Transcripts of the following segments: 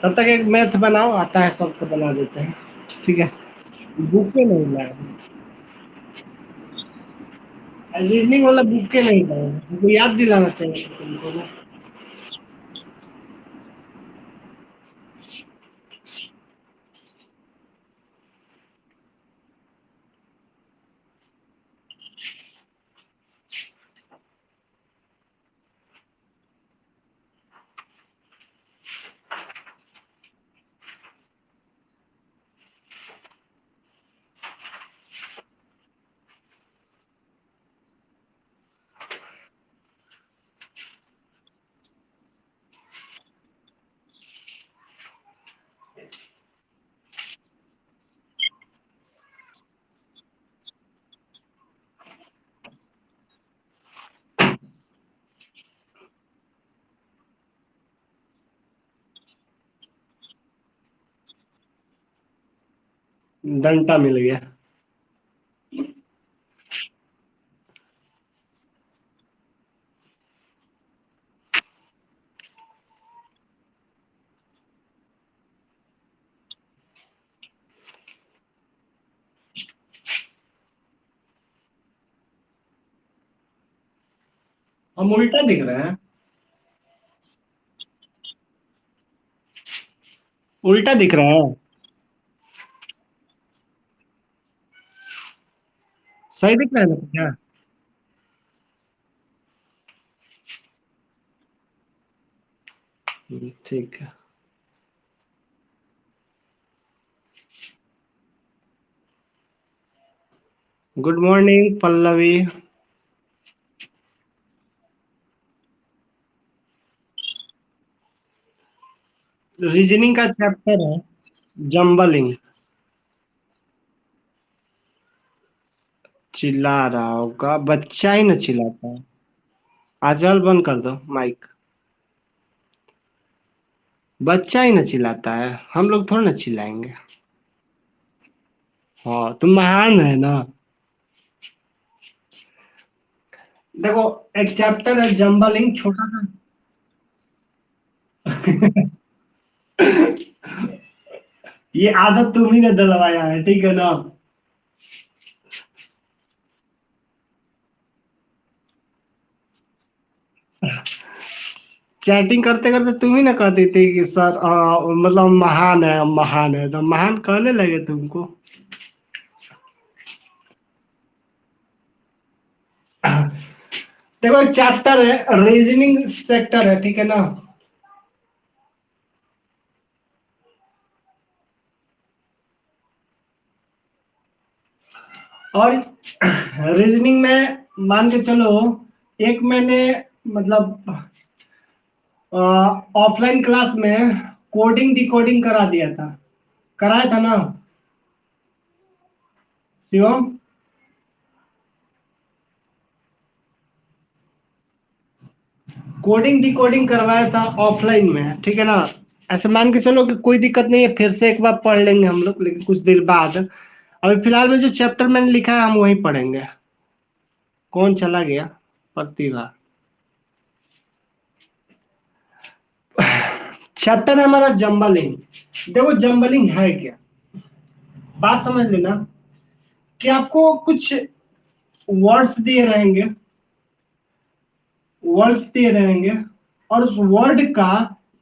तब तक एक मैथ बनाओ, आता है सब तो बना देते हैं। ठीक है। बुक के नहीं लाए, रीजनिंग वाला बुक के नहीं लाए, तुमको याद दिलाना चाहिए तुमको ना। डंटा मिल गया। हम उल्टा दिख रहे हैं। उल्टा दिख रहा है। सही दिख रहा है ना क्या? ठीक है। Good morning Pallavi. रीजनिंग का चैप्टर है जम्बलिंग। चिल्ला रहा होगा, बच्चा ही ना चिल्लाता है। आजकल बंद कर दो माइक। बच्चा ही ना चिल्लाता है, हम लोग थोड़ा ना चिल्लाएंगे। हाँ, तुम महान है ना। देखो, एक चैप्टर है जम्बलिंग, छोटा सा। ये आदत तुम ही ने डलवाया है, ठीक है ना। चैटिंग करते करते तुम ही ना कहती थी कि सर मतलब महान है, महान है, तो महान कहने लगे तुमको। देखो, एक चैप्टर है रीजनिंग सेक्टर है, ठीक है ना। और रीजनिंग में मान के चलो, एक मैंने मतलब ऑफलाइन क्लास में कोडिंग डिकोडिंग करा दिया था। कराया था ना शिवम? कोडिंग डिकोडिंग करवाया था ऑफलाइन में, ठीक है ना। ऐसे मान के चलो कि कोई दिक्कत नहीं है, फिर से एक बार पढ़ लेंगे हम लोग, लेकिन कुछ देर बाद। अभी फिलहाल में जो चैप्टर मैंने लिखा है हम वही पढ़ेंगे। कौन चला गया? प्रतिभा। चैप्टर है हमारा जम्बलिंग। देखो, जम्बलिंग है क्या, बात समझ लेना। कि आपको कुछ वर्ड्स दिए रहेंगे, वर्ड्स दिए रहेंगे, और उस वर्ड का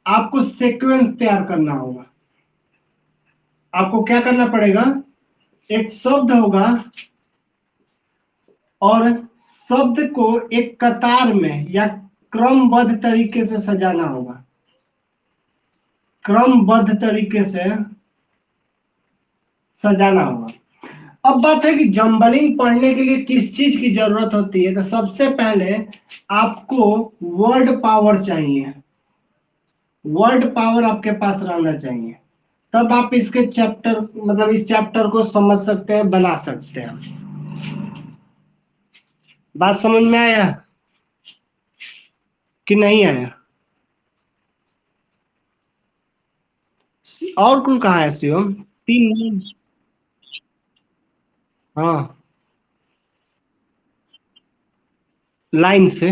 आपको सीक्वेंस तैयार करना होगा। आपको क्या करना पड़ेगा? एक शब्द होगा, और शब्द को एक कतार में या क्रमबद्ध तरीके से सजाना होगा। क्रमबद्ध तरीके से सजाना होगा। अब बात है कि जंबलिंग पढ़ने के लिए किस चीज की जरूरत होती है, तो सबसे पहले आपको वर्ड पावर चाहिए। वर्ड पावर आपके पास रहना चाहिए, तब आप इसके चैप्टर मतलब इस चैप्टर को समझ सकते हैं, बना सकते हैं। बात समझ में आया कि नहीं आया? और कुल कहाँ है शिवम? तीन। हाँ, लाइन से।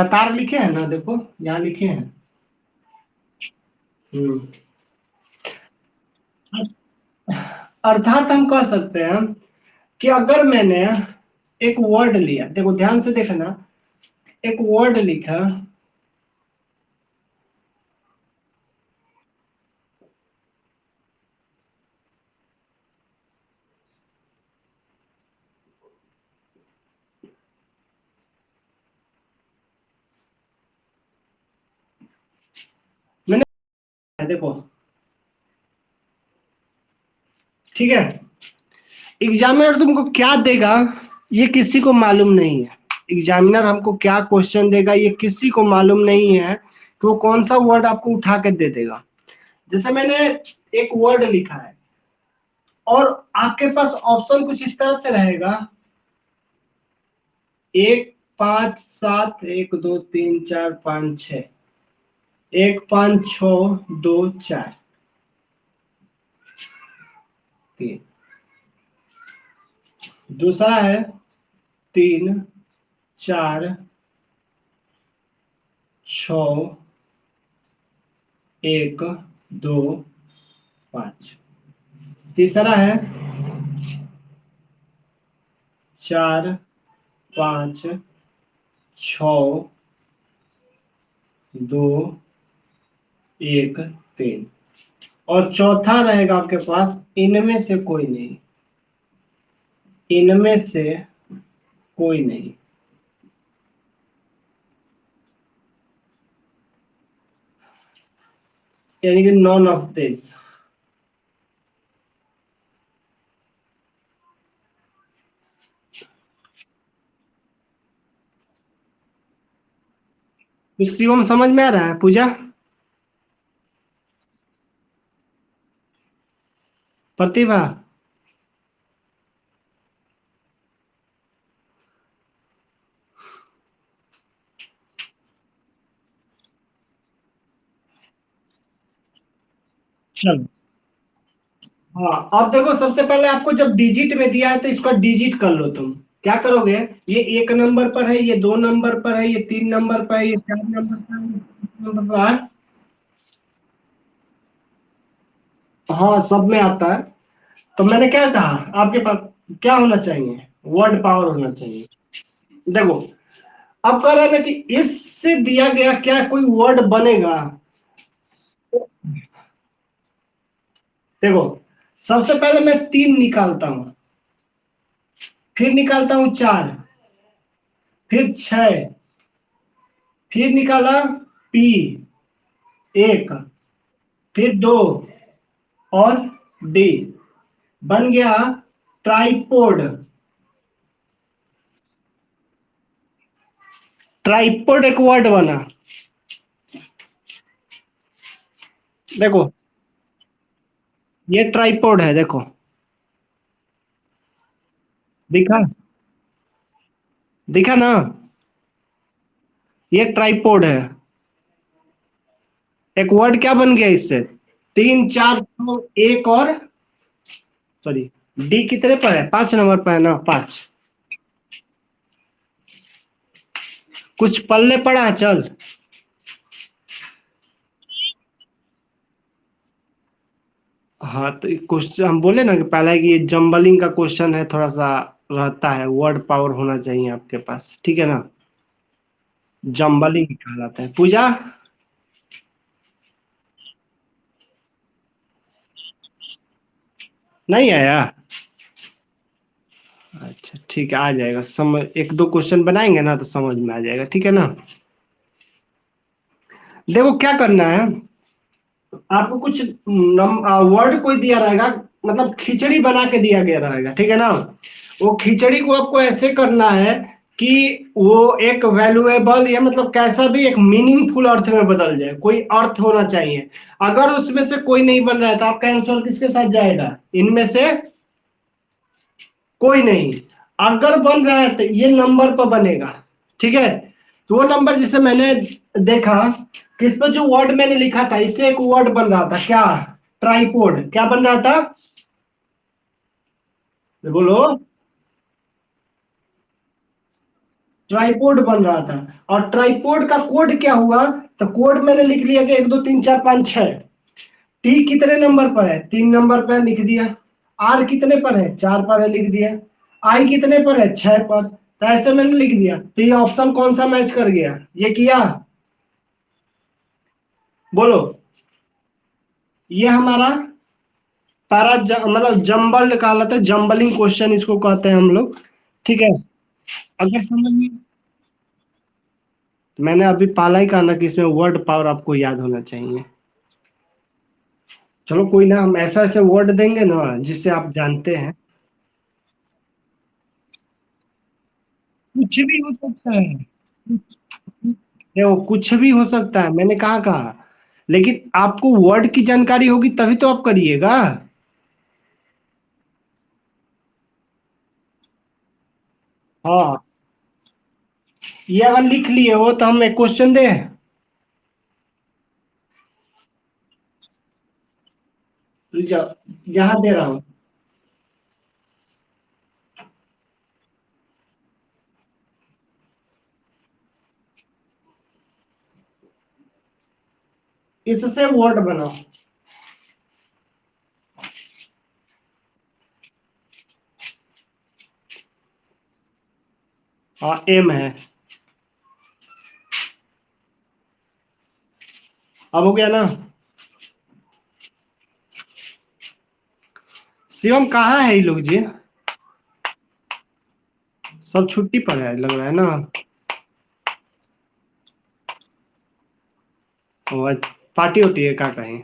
कतार लिखे हैं ना, देखो यहाँ लिखे हैं। हम्म। अर्थात हम कह सकते हैं कि अगर मैंने एक वर्ड लिया, देखो ध्यान से देखना, एक वर्ड लिखा, मैंने, देखो ठीक है, एग्जामिनर तुमको क्या देगा ये किसी को मालूम नहीं है। एग्जामिनर हमको क्या क्वेश्चन देगा ये किसी को मालूम नहीं है कि वो कौन सा वर्ड आपको उठा के दे देगा। जैसे मैंने एक वर्ड लिखा है और आपके पास ऑप्शन कुछ इस तरह से रहेगा, 1 5 7 1 2 3 4 5 6, 1 5 6 2 4 3। दूसरा है 3 4 6 1 2 5। तीसरा है 4 5 6 2 1 3। और चौथा रहेगा आपके पास, इनमें से कोई नहीं, इनमें से कोई नहीं। यानी कि नॉन ऑफ दिस। तो शिवम समझ में आ रहा है पूजा? प्रतिभा? चलो, हाँ अब देखो, सबसे पहले आपको जब डिजिट में दिया है तो इसका डिजिट कर लो तुम। क्या करोगे, ये 1 नंबर पर है, ये 2 नंबर पर है, ये 3 नंबर पर है, ये 4 नंबर पर है, ये 5 नंबर पर है। हाँ सब में आता है। तो मैंने क्या कहा, आपके पास क्या होना चाहिए, वर्ड पावर होना चाहिए। देखो, अब कह रहे हैं ना कि इससे दिया गया क्या कोई वर्ड बनेगा। देखो, सबसे पहले मैं 3 निकालता हूं, फिर निकालता हूं 4, फिर 6, फिर निकाला P 1, फिर 2 और D, बन गया ट्राइपोड। ट्राइपोड एक वर्ड बना। देखो, ये ट्राइपोड है, देखो दिखा, दिखा ना, ये ट्राइपोड है। एक वर्ड क्या बन गया इससे, 3 4 1 और, सॉरी, डी कितने पर है, 5 नंबर पर है ना, 5। कुछ पल्ले पड़ा है, चल। हाँ तो क्वेश्चन हम बोले ना कि पहला है कि ये जम्बलिंग का क्वेश्चन है, थोड़ा सा रहता है, वर्ड पावर होना चाहिए आपके पास, ठीक है ना। जम्बलिंग कहलाता है। पूजा? नहीं आया? अच्छा ठीक है, आ जाएगा समझ, 1 2 क्वेश्चन बनाएंगे ना तो समझ में आ जाएगा, ठीक है ना। देखो क्या करना है, आपको कुछ वर्ड कोई दिया रहेगा, मतलब खिचड़ी बना के दिया गया रहेगा, ठीक है ना। वो खिचड़ी को आपको ऐसे करना है कि वो एक वैल्यूएबल या मतलब कैसा भी एक मीनिंगफुल अर्थ में बदल जाए, कोई अर्थ होना चाहिए। अगर उसमें से कोई नहीं बन रहा है तो आपका आंसर किसके साथ जाएगा, इनमें से कोई नहीं। अगर बन रहा है तो ये नंबर पर बनेगा, ठीक है। तो वो नंबर जिसे मैंने देखा कि इस पर जो वर्ड मैंने लिखा था इससे एक वर्ड बन रहा था, क्या, ट्राइपोड। क्या बन रहा था, बोलो। ट्राइपोड बन रहा था। और ट्राइपोड का कोड क्या हुआ? तो कोड मैंने लिख लिया कि 1 2 3 4 5 6। टी कितने नंबर पर है? 3 नंबर पर लिख दिया। आर कितने पर है? 4 पर है, लिख दिया। आई कितने पर है? 6 पर। तो ऐसे मैंने लिख दिया। तो ये ऑप्शन कौन सा मैच कर गया? ये किया? बोलो। ये हमारा मतलब जंबल कहलाता है, जंबलिंग क्वेश्चन इसको कहते हैं हम लोग। ठीक है। अगर समझ में, मैंने अभी पाला ही कहा ना कि इसमें वर्ड पावर आपको याद होना चाहिए। चलो कोई ना, हम ऐसा ऐसे वर्ड देंगे ना जिससे आप जानते हैं। कुछ भी हो सकता है। देखो कुछ भी हो सकता है, मैंने कहा लेकिन आपको वर्ड की जानकारी होगी तभी तो आप करिएगा। हाँ, ये अगर लिख लिए हो तो हम एक क्वेश्चन दें। यहाँ दे रहा हूँ। इससे वर्ड बनाओ। हाँ, एम है। अब हो गया ना? शिवम कहाँ है ये लोग जी? सब छुट्टी पर है लग रहा है ना। ओ, आज पार्टी होती है क्या कहीं?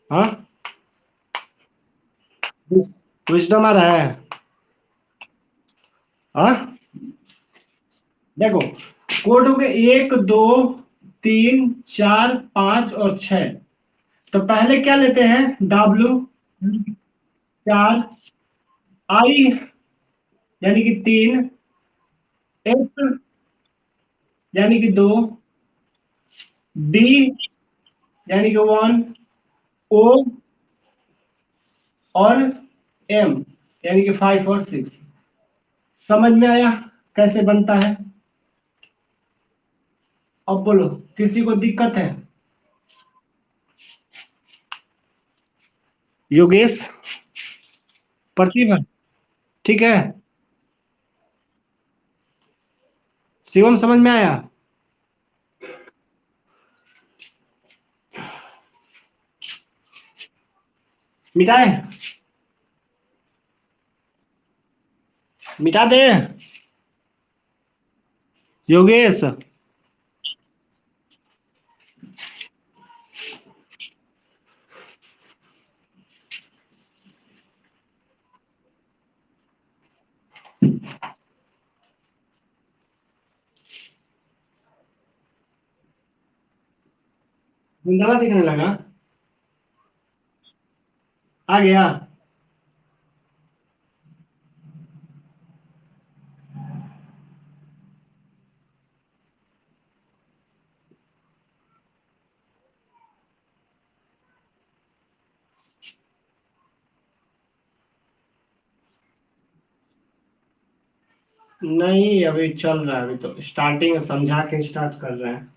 हाँ, विजडम आ रहा है। हाँ, देखो कोड हो गए 1 2 3 4 5 और 6। तो पहले क्या लेते हैं? डब्ल्यू 4, आई यानी कि 3, एस यानी कि 2, डी यानी कि 1, ओ और एम यानी कि 5 और 6। समझ में आया कैसे बनता है? अब बोलो, किसी को दिक्कत है? योगेश, प्रतिभा, ठीक है। शिवम समझ में आया? मिटाए? मिटा दे? योगेश, धुंधला दिखने लगा? आ गया? नहीं, अभी चल रहा है, अभी तो स्टार्टिंग में समझा के स्टार्ट कर रहे हैं।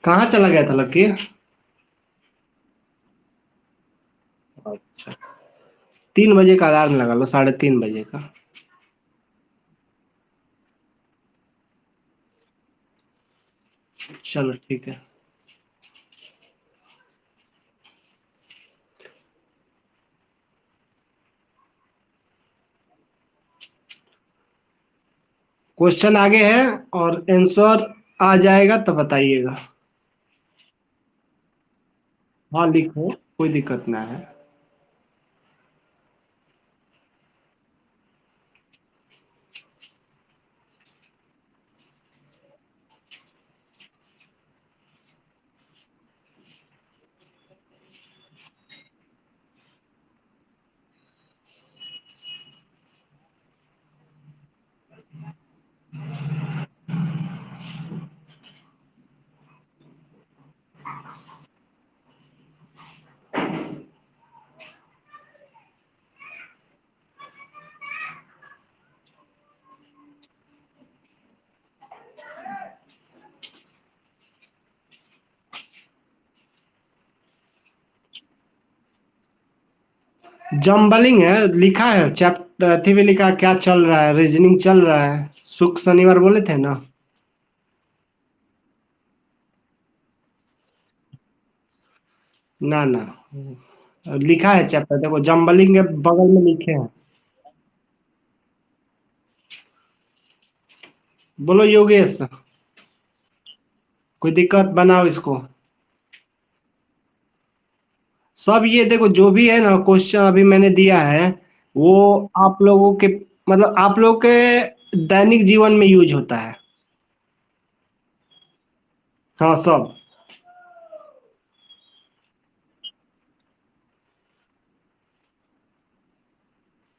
कहाँ चला गया था लकी? अच्छा, 3 बजे का अलार्म लगा लो, 3:30 बजे का। चलो ठीक है। क्वेश्चन आगे है और आंसर आ जाएगा तो बताइएगा। हाँ लिखो, कोई दिक्कत ना है। जम्बलिंग है, लिखा है चैप्टर अथी भी लिखा है, क्या चल रहा है, रीजनिंग चल रहा है। शुक्र शनिवार बोले थे ना। ना ना, लिखा है चैप्टर, देखो जम्बलिंग के बगल में लिखे हैं। बोलो योगेश, कोई दिक्कत बनाओ इसको। सब ये देखो जो भी है ना क्वेश्चन अभी मैंने दिया है, वो आप लोगों के मतलब आप लोगों के दैनिक जीवन में यूज होता है। हाँ सब।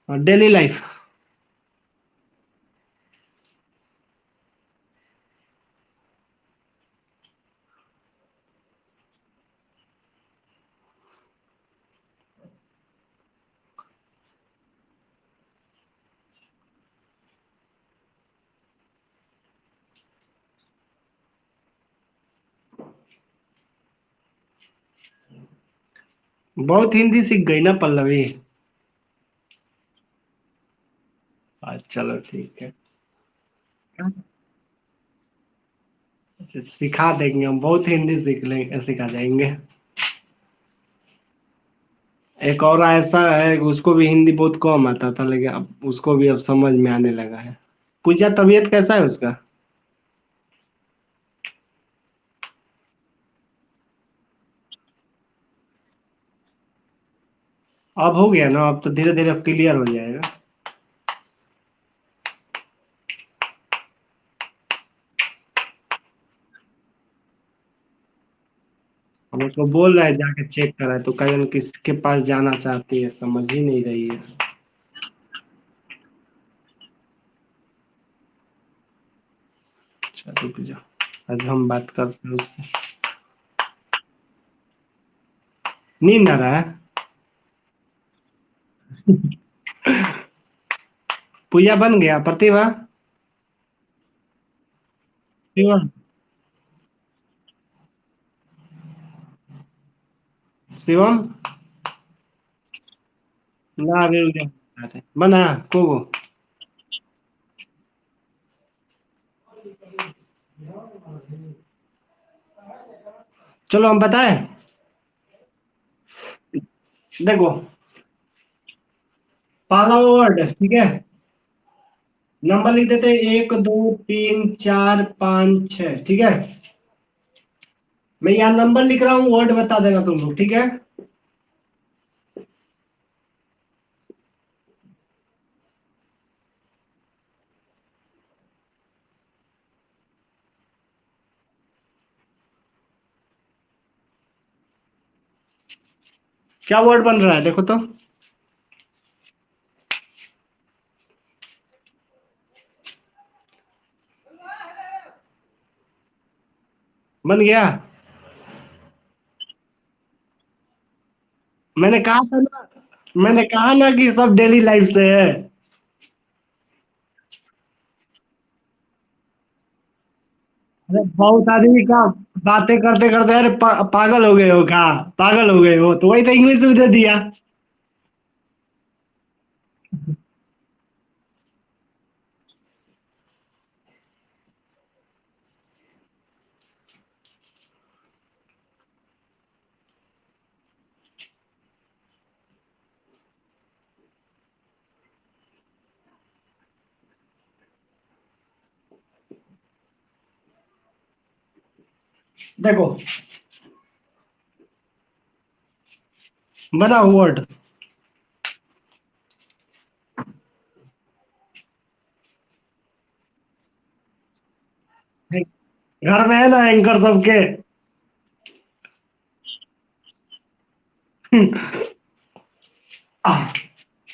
Daily life. बहुत हिंदी सीख गई ना पल्लवी। चलो ठीक है। सिखा देंगे हम, बहुत हिंदी सीख लेंगे, सिखा जाएंगे। एक और ऐसा है कि उसको भी हिंदी बहुत कम आता था, लेकिन अब उसको भी अब समझ में आने लगा है। पूजा तबीयत कैसा है उसका? अब हो गया ना, अब तो धीरे धीरे क्लियर हो जाएगा। हम उसको बोल रहे हैं जाके चेक करा है, तो कहीं किसके पास जाना चाहती है, समझ ही नहीं रही है। अच्छा रुक जाओ, आज हम बात करते हैं उससे। नींद आ रहा है? पूजा बन गया, प्रतिभा। शिवम। शिवम। ना अभी रुक जाओ, बना को। चलो हम बताएं। देखो, पहला वर्ड ठीक है, नंबर लिख देते हैं, 1 2 3 4 5 6, ठीक है। मैं यहाँ नंबर लिख रहा हूँ, वर्ड बता देगा तुम लोग, ठीक है। क्या वर्ड बन रहा है देखो तो। बन गया। मैंने कहा था ना, मैंने कहा ना कि सब डेली लाइफ से है। अरे बहुत आदमी का बातें करते करते अरे पागल हो गए हो क्या, पागल हो गए हो, तो वही तो इंग्लिश में दे दिया। देखो, बना वर्ड। घर में है ना एंकर सबके।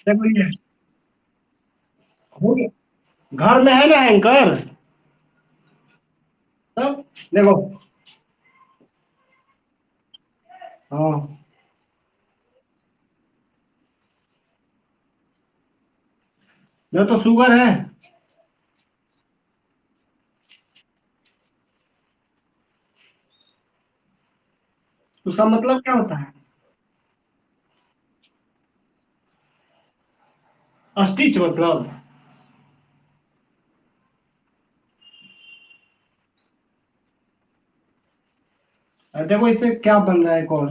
देखो ये हो गया, घर में है ना एंकर। तब देखो। हाँ, जो तो शुगर है। उसका मतलब क्या होता है? स्टिच मतलब देखो इससे क्या बन रहा है एक और।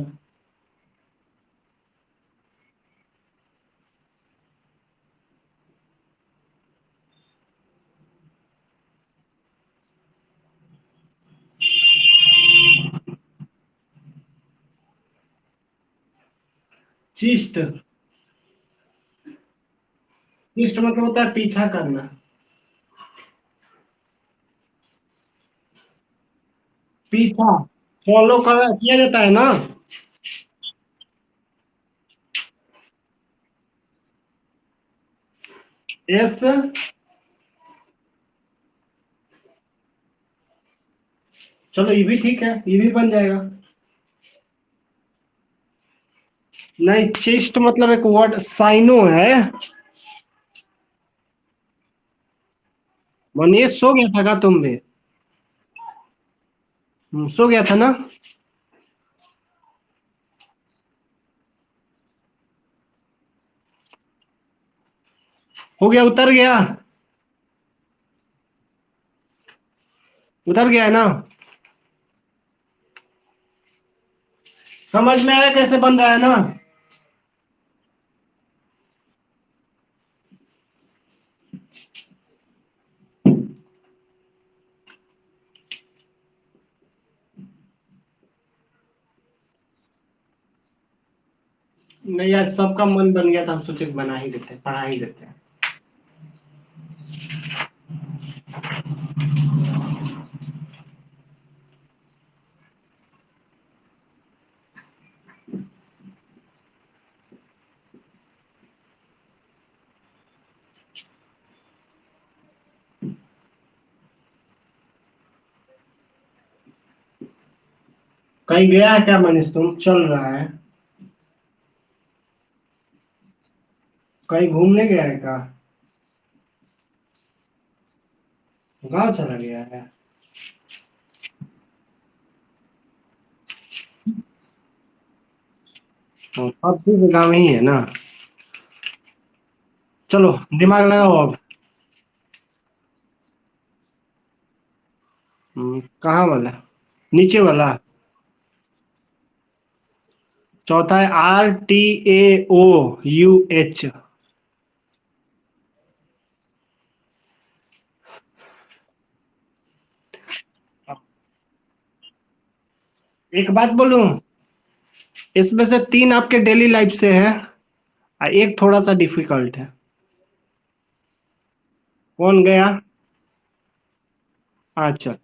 चिस्ट। चिस्ट मतलब होता है पीछा करना। पीछा फॉलो कर किया जाता है ना। एस। चलो ये भी ठीक है, ये भी बन जाएगा। नहीं, चेस्ट मतलब एक वर्ड साइनो है। मनीष सो गया था का तुम भी? सो गया था ना। हो गया, उतर गया। उतर गया है ना। समझ में आया कैसे बन रहा है ना। नहीं, आज सबका मन बन गया था, हम सोचे बना ही देते हैं, पढ़ा ही देते हैं। कहीं गया है क्या मनीष, तुम चल रहा है? कहीं घूमने गया है क्या? गाँव चला गया है? अब किस गाँव ही है ना। चलो दिमाग लगाओ अब। कहाँ वाला? नीचे वाला। चौथा है RTAOUH। एक बात बोलूं, इसमें से तीन आपके डेली लाइफ से है और एक थोड़ा सा डिफिकल्ट है। कौन गया? अच्छा।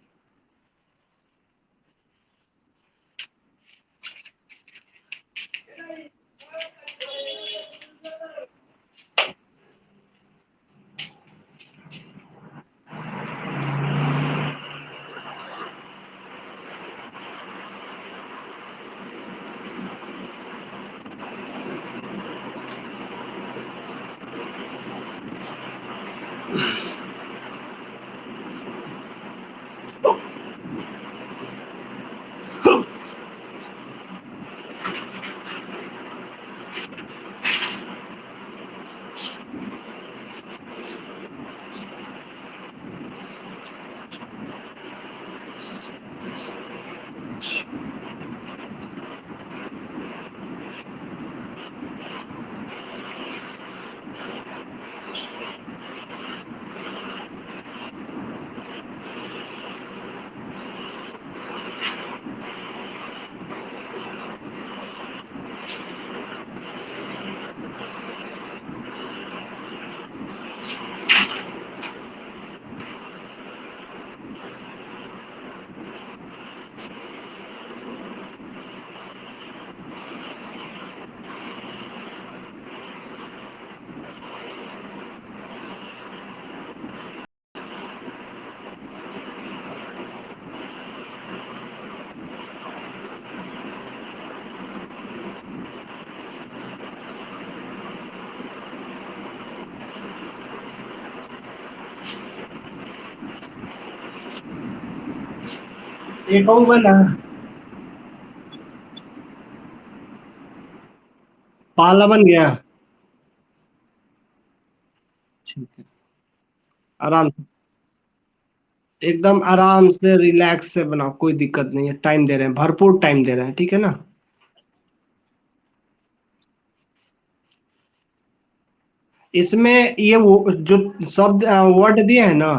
एक और बना। पाला बन गया। ठीक है। आराम, एकदम आराम से रिलैक्स से बनाओ, कोई दिक्कत नहीं है, टाइम दे रहे हैं, भरपूर टाइम दे रहे हैं, ठीक है ना। इसमें ये वो जो शब्द वर्ड दिए हैं ना,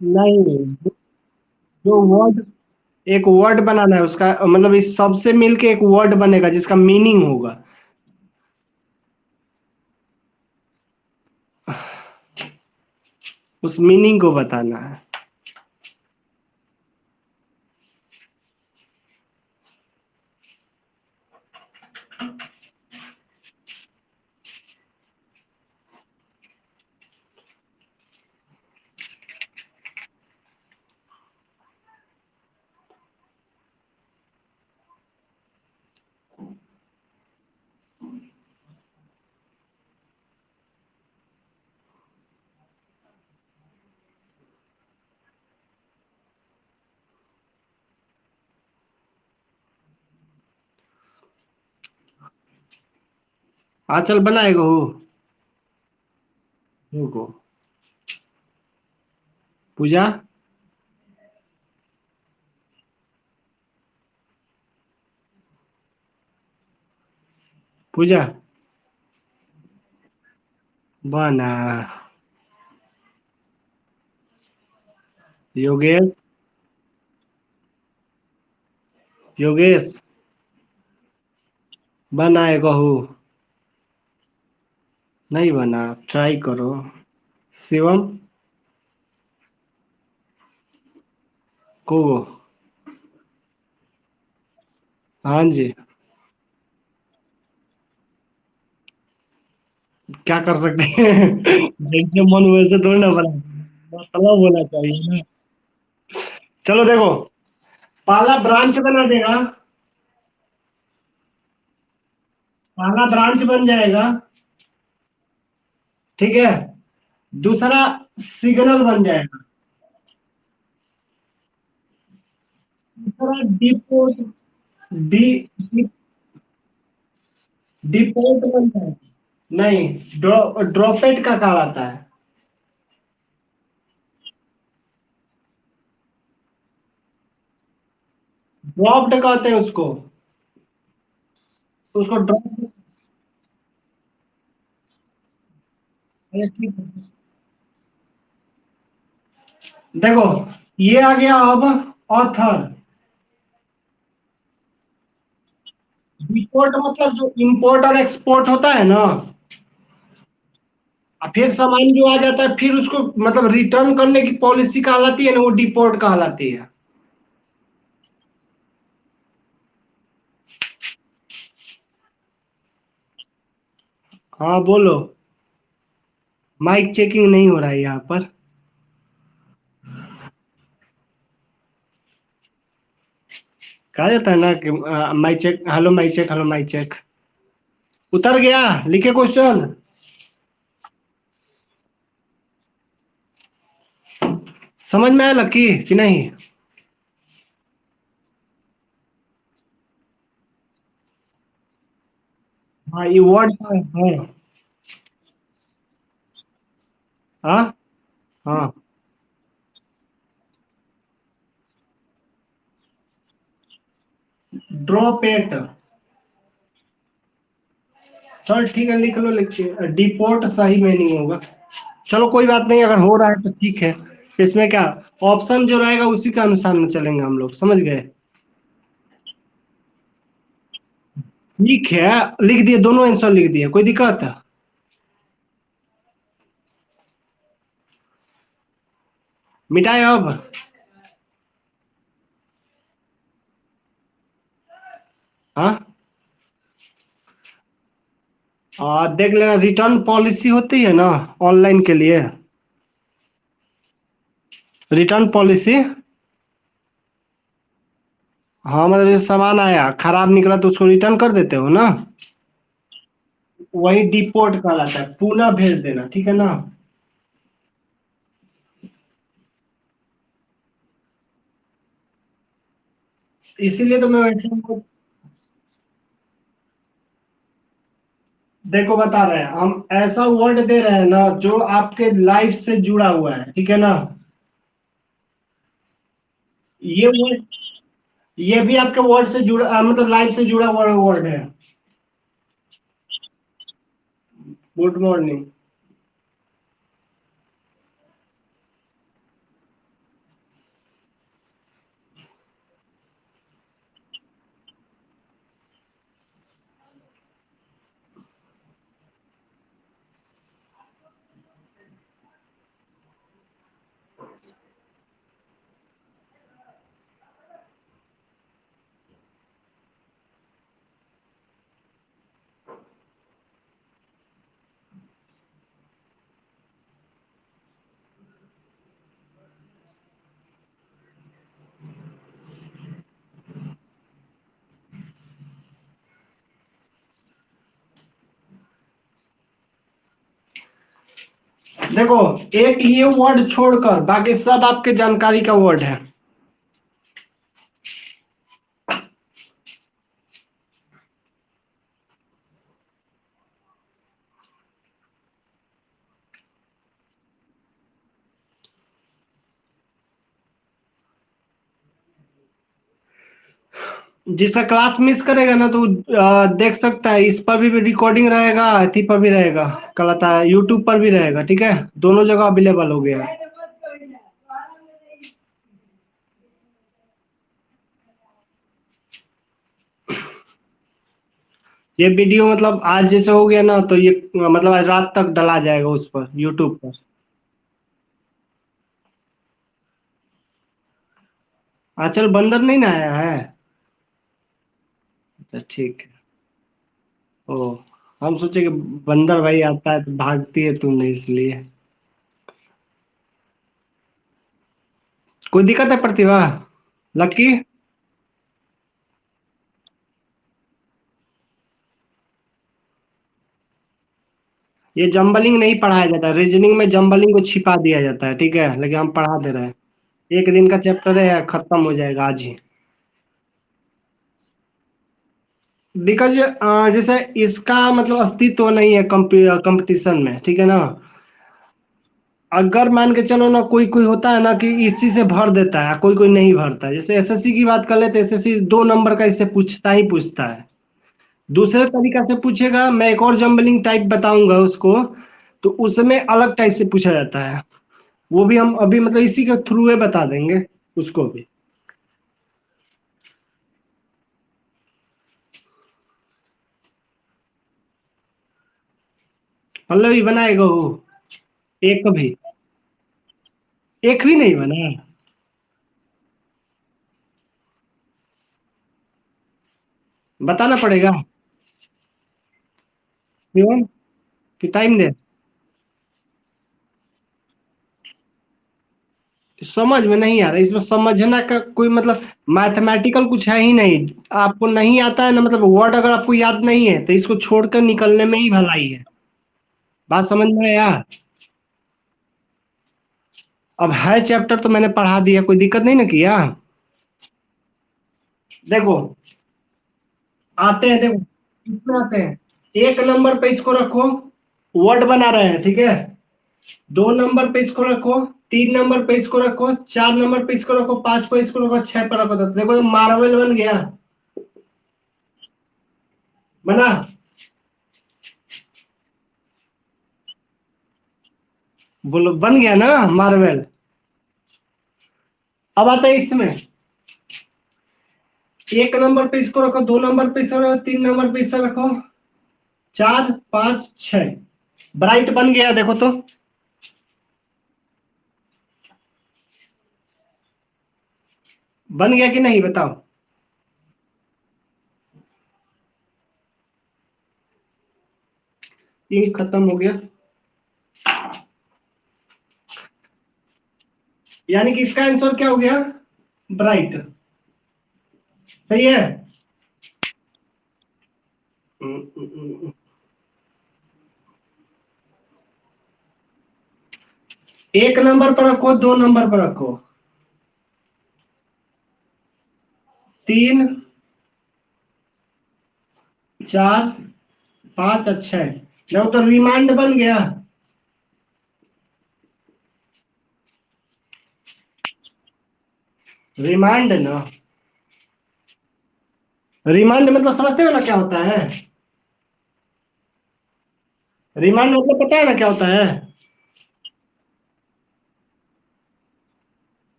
नहीं, जो वर्ड, एक वर्ड बनाना है उसका, मतलब इस सब से मिलके एक वर्ड बनेगा जिसका मीनिंग होगा। उस मीनिंग को बताना है। चल बनाएगा हो। रुको। पूजा। पूजा। बना। योगेश। योगेश। बनाएगा हो। नहीं बना, ट्राई करो। शिवम। को। हाँ जी। क्या कर सकते हैं। जैसे मन वैसे थोड़ी ना बना, मतलब होना चाहिए ना। चलो देखो, पहला ब्रांच बना देगा, पहला ब्रांच बन जाएगा, ठीक है। दूसरा सिग्नल बन जाएगा। तीसरा डिपोट, डी, डिपोट बन जाएगा। नहीं, ड्रॉपेट का कहलाता है। ड्रॉप्ड कहते हैं उसको। उसको ड्रॉप। ठीक है। देखो, ये आ गया अब ऑथर। डिपोर्ट मतलब जो इंपोर्ट और एक्सपोर्ट होता है ना, और फिर सामान जो आ जाता है, फिर उसको मतलब रिटर्न करने की पॉलिसी कहलाती है ना, वो डिपोर्ट कहलाती है। हाँ बोलो। माइक चेकिंग नहीं हो रहा है यहाँ पर। कहा जाता है ना कि mike check, hello mike check, hello mike check. उतर गया, लिखे क्वेश्चन। समझ में आया लकी कि नहीं। हाँ, ये वर्ड है। हाँ। हाँ। Drop eight. चल ठीक है, लिख लो, लिख के डिपोर्ट सही मीनिंग होगा। चलो कोई बात नहीं, अगर हो रहा है तो ठीक है। इसमें क्या, ऑप्शन जो रहेगा उसी के अनुसार में चलेंगे हम लोग, समझ गए। ठीक है, लिख दिए, दोनों आंसर लिख दिए, कोई दिक्कत है। मिटाए अब। हाँ। देख लेना, रिटर्न पॉलिसी होती है ना ऑनलाइन के लिए। Return policy. हाँ, मतलब जैसे सामान आया खराब निकला तो उसको रिटर्न कर देते हो ना। वही डिपोर्ट कहलाता है, पुनः भेज देना, ठीक है ना। इसीलिए तो मैं वैसे, देखो बता रहे हैं हम, ऐसा वर्ड दे रहे हैं ना जो आपके लाइफ से जुड़ा हुआ है, ठीक है ना। ये वर्ड, ये भी आपके वर्ड से जुड़ा मतलब लाइफ से जुड़ा हुआ वर्ड है। Good morning. देखो, एक ये वर्ड छोड़कर बाकी सब आपके जानकारी का वर्ड है। जिसका क्लास मिस करेगा ना तो देख सकता है, इस पर भी रिकॉर्डिंग रहेगा, अथी पर भी रहेगा, क्या कहता है, यूट्यूब पर भी रहेगा, ठीक है। दोनों जगह अवेलेबल हो गया है। ये वीडियो मतलब आज जैसे हो गया ना तो ये मतलब आज रात तक डला जाएगा उस पर, यूट्यूब पर। आचल बंदर नहीं ना आया है। अच्छा ठीक है। ओ, हम सोचे कि बंदर भाई आता है तो भागती है तुमने इसलिए। कोई दिक्कत है प्रतिभा? लकी, ये जंबलिंग नहीं पढ़ाया जाता, रीजनिंग में जंबलिंग को छिपा दिया जाता है, ठीक है, लेकिन हम पढ़ा दे रहे हैं। एक दिन का चैप्टर है, खत्म हो जाएगा आज ही। बिकॉज जैसे इसका मतलब अस्तित्व नहीं है कंपटीशन में, ठीक है ना। अगर मान के चलो ना, कोई कोई होता है ना कि इसी से भर देता है, कोई कोई नहीं भरता है। जैसे एसएससी की बात कर लेते, एसएससी 2 नंबर का इससे पूछता ही पूछता है। दूसरे तरीका से पूछेगा, मैं एक और जंबलिंग टाइप बताऊंगा उसको, तो उसमें अलग टाइप से पूछा जाता है। वो भी हम अभी मतलब इसी के थ्रू बता देंगे उसको भी। पल्लवी बनाएगा वो? एक भी? एक भी नहीं बना? बताना पड़ेगा। क्यों? कि टाइम दे? समझ में नहीं आ रहा, इसमें समझना का कोई मतलब मैथमेटिकल कुछ है ही नहीं। आपको नहीं आता है ना, मतलब वर्ड अगर आपको याद नहीं है तो इसको छोड़कर निकलने में ही भलाई है। बात समझ में आया? अब है चैप्टर तो मैंने पढ़ा दिया, कोई दिक्कत नहीं ना किया। देखो, आते हैं, देखो इसमें आते हैं। 1 नंबर पे इसको रखो, वर्ड बना रहे हैं, ठीक है। 2 नंबर पे इसको रखो, 3 नंबर पे इसको रखो, 4 नंबर पे इसको रखो, 5 पे इसको रखो, 6 पर रखो, तो देखो मार्वल बन गया। बना? बोलो बन गया ना मार्वल। अब आता है इसमें, 1 नंबर पे इसको रखो, 2 नंबर पे इसको रखो, 3 नंबर पे इसको रखो, 4, 5, 6। ब्राइट बन गया, देखो तो। बन गया कि नहीं बताओ? इंक खत्म हो गया। यानी कि इसका आंसर क्या हो गया? ब्राइट। सही है। 1 नंबर पर रखो, 2 नंबर पर रखो, 3, 4, 5 और 6, देखो तो रिमांड बन गया। रिमांड ना, रिमांड मतलब समझते हो ना क्या होता है? रिमांड मतलब पता है ना क्या होता है?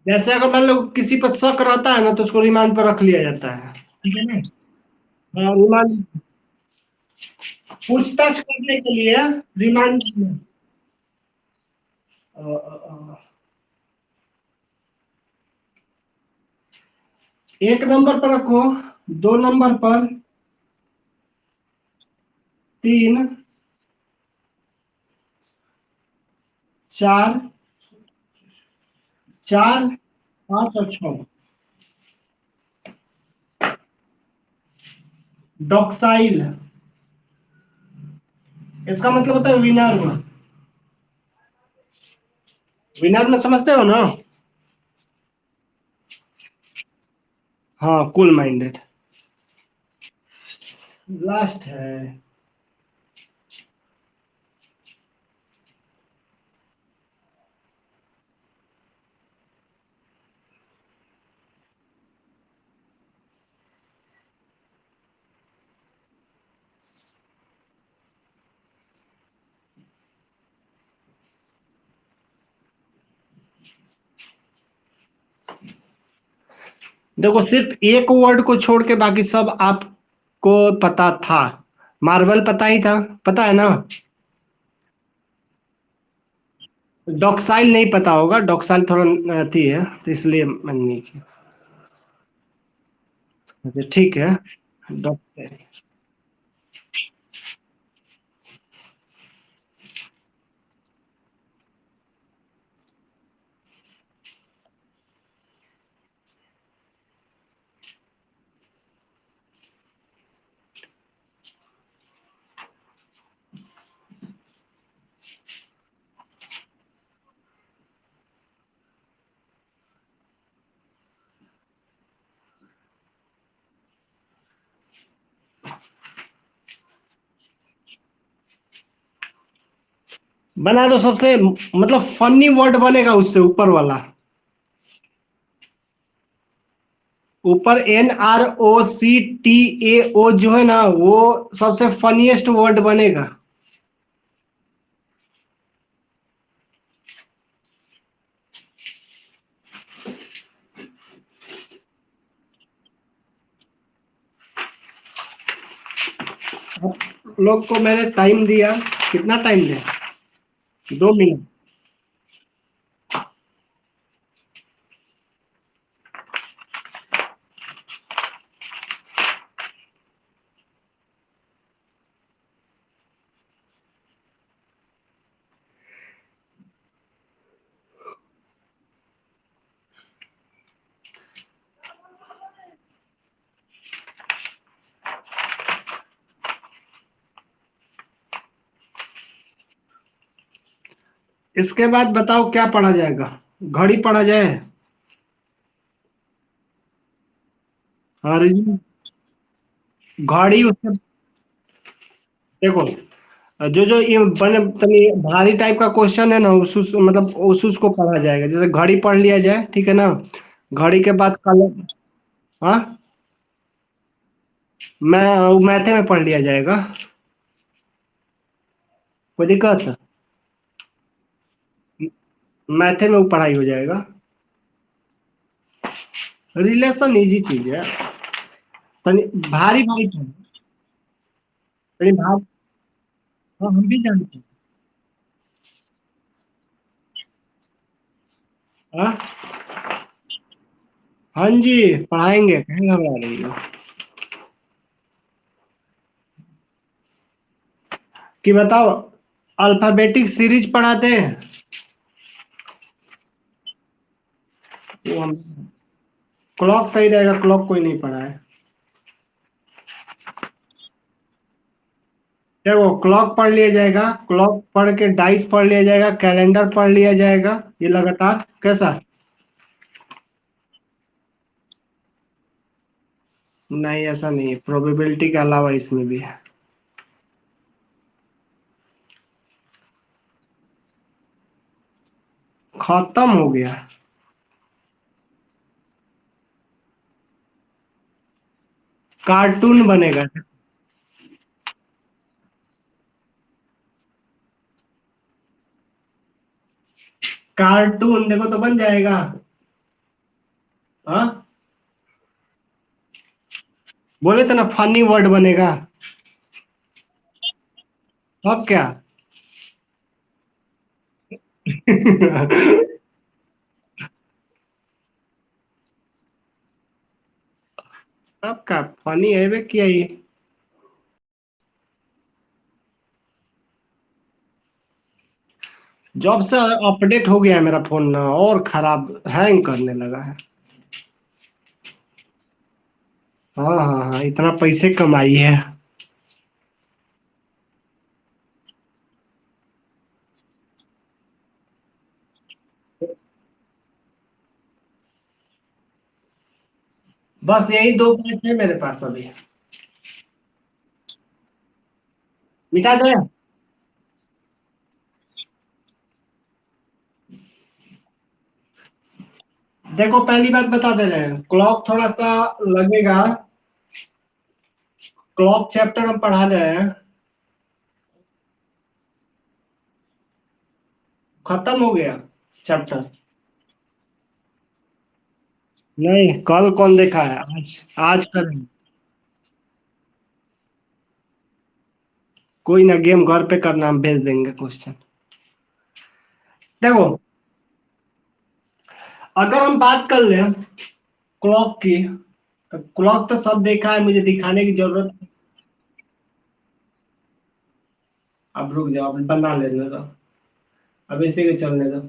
जैसे अगर मान लो किसी पर शक रहता है ना, तो उसको रिमांड पर रख लिया जाता है, ठीक है ना? हाँ, रिमांड पूछताछ करने के लिए रिमांड। एक नंबर पर रखो, 2 नंबर पर 3, 4, 4, 5 और 6। डॉक्साइल, इसका मतलब होता है विनर्व। विनर्व में समझते हो ना? हाँ, कूल माइंडेड। लास्ट है। देखो, सिर्फ एक वर्ड को छोड़ के बाकी सब आपको पता था। मार्वल पता ही था, पता है ना? डॉक्साइल नहीं पता होगा, डॉक्साइल थोड़ा अथी है, तो इसलिए मैंने नहीं किया। अच्छा, ठीक है। डॉक्साइल। बना दो सबसे, मतलब फनी वर्ड बनेगा उससे ऊपर वाला। ऊपर NROCTAO जो है ना, वो सबसे फनीएस्ट वर्ड बनेगा। आप लोग को मैंने टाइम दिया, कितना टाइम दिया? 2 मिनट। इसके बाद बताओ क्या पढ़ा जाएगा? घड़ी पढ़ा जाए? हाँ, घड़ी उससे। देखो, जो जो ये बने तनी भारी टाइप का क्वेश्चन है ना, मतलब उसको पढ़ा जाएगा। जैसे घड़ी पढ़ लिया जाए, ठीक है ना? घड़ी के बाद कलर। हाँ, मैं मैथे में पढ़ लिया जाएगा। कोई दिक्कत? मैथे में वो पढ़ाई हो जाएगा। रिलेशन इजी चीज है। तनी भारी भारी चीज, तनी भारी। हाँ, हम भी जानते हैं। हाँ, हाँ जी, पढ़ाएंगे, कहीं घबरा रही हो? कि बताओ, अल्फाबेटिक सीरीज पढ़ाते हैं? वो हम क्लॉक सही रहेगा, क्लॉक कोई नहीं पढ़ा है। देखो, क्लॉक पढ़ लिया जाएगा, क्लॉक पढ़ के डाइस पढ़ लिया जाएगा, कैलेंडर पढ़ लिया जाएगा, ये लगातार कैसा? नहीं, ऐसा नहीं है, प्रोबेबिलिटी के अलावा इसमें भी है। खत्म हो गया। कार्टून बनेगा। कार्टून देखो तो बन जाएगा। हाँ, बोले तो ना फनी वर्ड बनेगा। अब क्या? अब क्या फनी है बे किया ये। जब से अपडेट हो गया है मेरा फोन ना और खराब हैंग करने लगा है। हाँ हाँ हाँ, इतना पैसे कमाई है। बस यही दो पैसे है मेरे पास अभी। मिटा दे। देखो पहली बात बता दे रहे हैं, क्लॉक थोड़ा सा लगेगा। क्लॉक चैप्टर हम पढ़ा रहे हैं। खत्म हो गया चैप्टर। नहीं, कल कौन देखा है, आज। आज करें। कोई ना, गेम घर पे करना, हम भेज देंगे क्वेश्चन। देखो, अगर हम बात कर लें क्लॉक की, तो क्लॉक तो सब देखा है, मुझे दिखाने की जरूरत। अब रुक जाओ, अब बना लेने दो। अब इसी के चलने दो।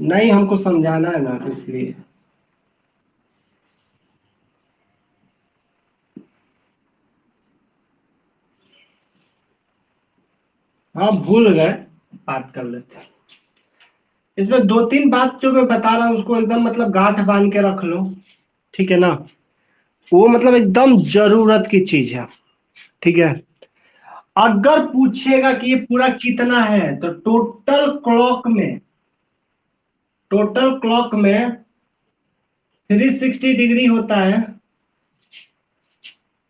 नहीं, हमको समझाना है ना, तो इसलिए। हाँ, भूल गए। बात कर लेते हैं। इसमें दो तीन बात जो मैं बता रहा हूँ उसको एकदम मतलब गांठ बांध के रख लो। ठीक है ना? वो मतलब एकदम जरूरत की चीज है। ठीक है। अगर पूछेगा कि ये पूरा कितना है, तो टोटल क्लॉक में 360 डिग्री होता है।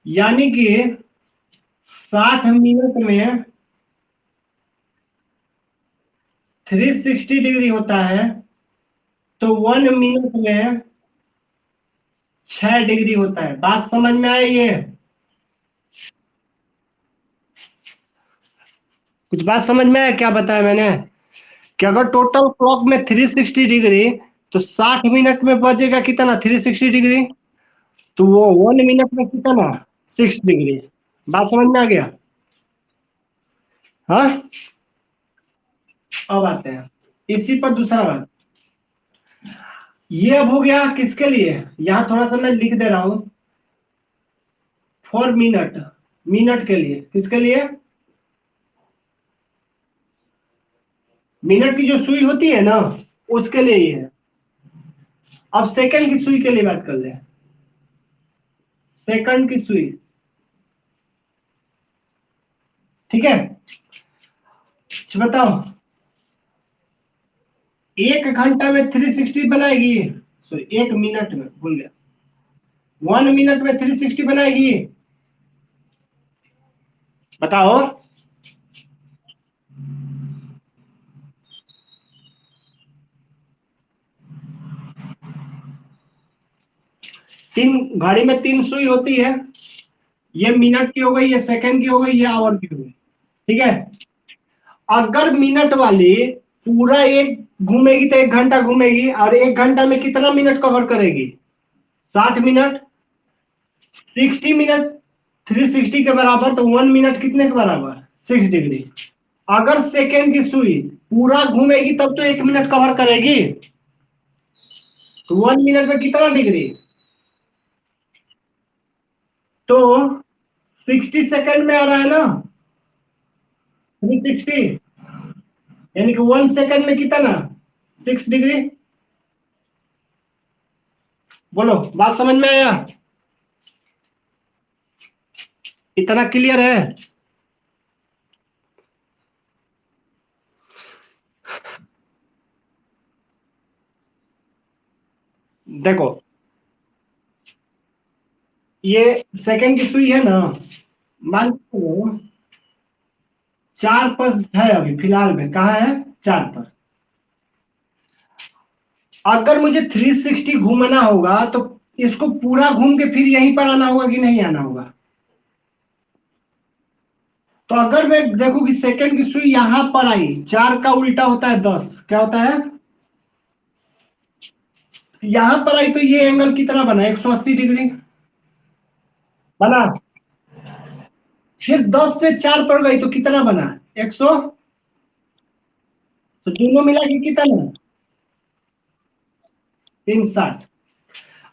यानी कि 60 मिनट में 360 डिग्री होता है। तो 1 मिनट में 6 डिग्री होता है। बात समझ में आई ये? कुछ बात समझ में आया क्या बताया मैंने? कि अगर टोटल क्लॉक में 360 डिग्री, तो 60 मिनट में बजेगा कितना 360 डिग्री। तो वो 1 मिनट में कितना 6 डिग्री। बात समझ में आ गया? हाँ। अब आते हैं इसी पर दूसरा बात। ये अब हो गया किसके लिए? यहां थोड़ा सा मैं लिख दे रहा हूं। फॉर मिनट, मिनट के लिए, किसके लिए? मिनट की जो सुई होती है ना, उसके लिए ये है। अब सेकंड की सुई के लिए बात कर ले। सेकंड की सुई। ठीक है। अच्छा बताओ, 1 घंटा में 360 बनाएगी? सॉरी, 1 मिनट में भूल गया। 1 मिनट में 360 बनाएगी? बताओ। 3 घड़ी में 3 सुई होती है। ये मिनट की हो गई, ये सेकंड की हो गई, ये आवर की हो गई। ठीक है। अगर मिनट वाली पूरा एक घूमेगी तो 1 घंटा घूमेगी, और 1 घंटा में कितना मिनट कवर करेगी? 60 मिनट। 60 मिनट 360 के बराबर, तो 1 मिनट कितने के बराबर? 6 डिग्री। अगर सेकेंड की सुई पूरा घूमेगी तब तो 1 मिनट कवर करेगी। तो 1 मिनट में कितना डिग्री? तो 60 सेकंड में आ रहा है ना 360। यानी कि 1 सेकंड में कितना 6 डिग्री। बोलो, बात समझ में आया? इतना क्लियर है? देखो ये सेकंड की सुई है ना, मान लो 4 पर है, अभी फिलहाल में कहा है 4 पर। अगर मुझे 360 घूमना होगा तो इसको पूरा घूम के फिर यहीं पर आना होगा कि नहीं आना होगा? तो अगर मैं देखूं कि सेकंड की सुई यहां पर आई, 4 का उल्टा होता है 10, क्या होता है? यहां पर आई तो ये एंगल कितना बना? 180 डिग्री बना। फिर 10 से 4 पर गई तो कितना बना? 100। तो दोनों मिला के कितना? 360।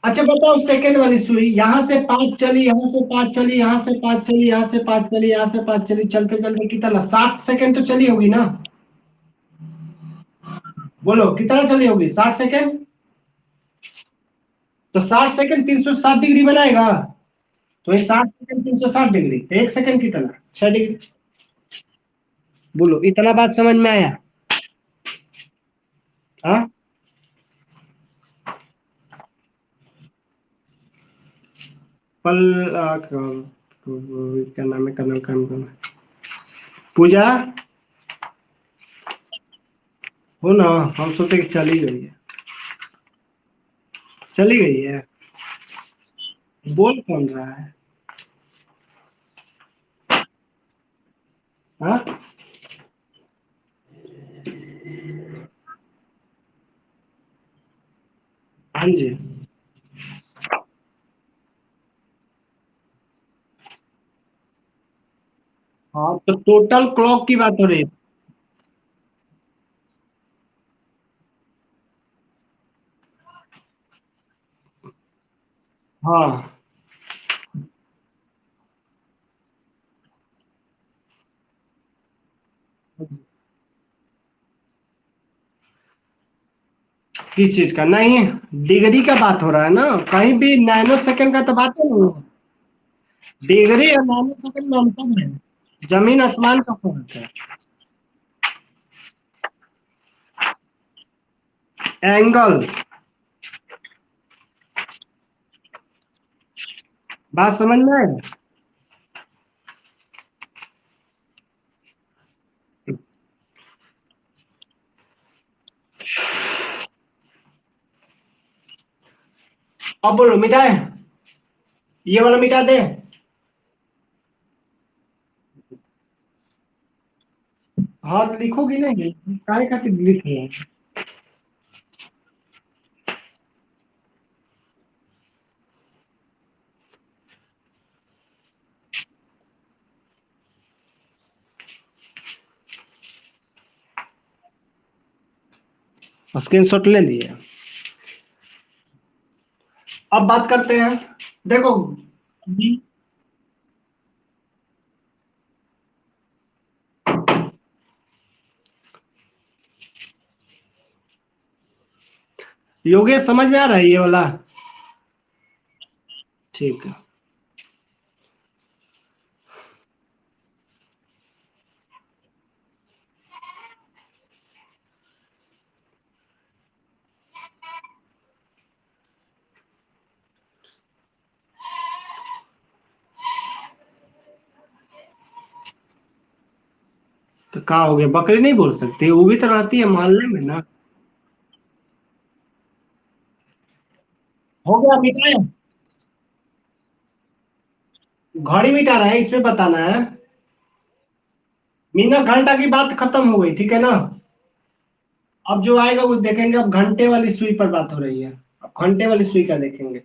अच्छा बताओ, सेकंड वाली सुई यहां से 5 चली, यहां से 5 चली, यहां से 5 चली, यहां से 5 चली, यहां से 5 चली, चलते चलते कितना 60 सेकंड तो चली होगी ना? बोलो कितना चली होगी? 60 सेकंड। तो 60 सेकंड 360 डिग्री बनाएगा। तो ये 60 सेकंड 360 डिग्री, तो 1 सेकंड कितना? 6 डिग्री। बोलो इतना बात समझ में आया? हाँ। पल क्या नाम है, क्या नाम, काम करना, पूजा हो ना? हम सोचे कि चली गई है। चली गई है? बोल कौन रहा है? हाँ। हाँ जी। हाँ तो टोटल क्लॉक की बात हो रही है। हाँ। किस चीज का? नहीं, डिग्री का बात हो रहा है ना, कहीं भी नैनो सेकंड का तो बात है नहीं। डिग्री और नैनो सेकंड में अंतर है, जमीन आसमान का फर्क है। एंगल। बात समझ में आए? अब बोलो मिटाए, ये वाला मिटा दे। हाँ तो लिखोगी नहीं, काहे खातिर लिख रहे हैं? स्क्रीनशॉट ले लिए। अब बात करते हैं। देखो योगेश, समझ में आ रहा है ये वाला? ठीक है। तो कहा हो गया, बकरी नहीं बोल सकती? वो भी तो रहती है मोहल्ले में ना। हो गया मिटाया? घड़ी मिटा रहा है, इसमें बताना है। मिनट घंटा की बात खत्म हो गई, ठीक है ना? अब जो आएगा वो देखेंगे, अब घंटे वाली सुई पर बात हो रही है। अब घंटे वाली सुई का देखेंगे।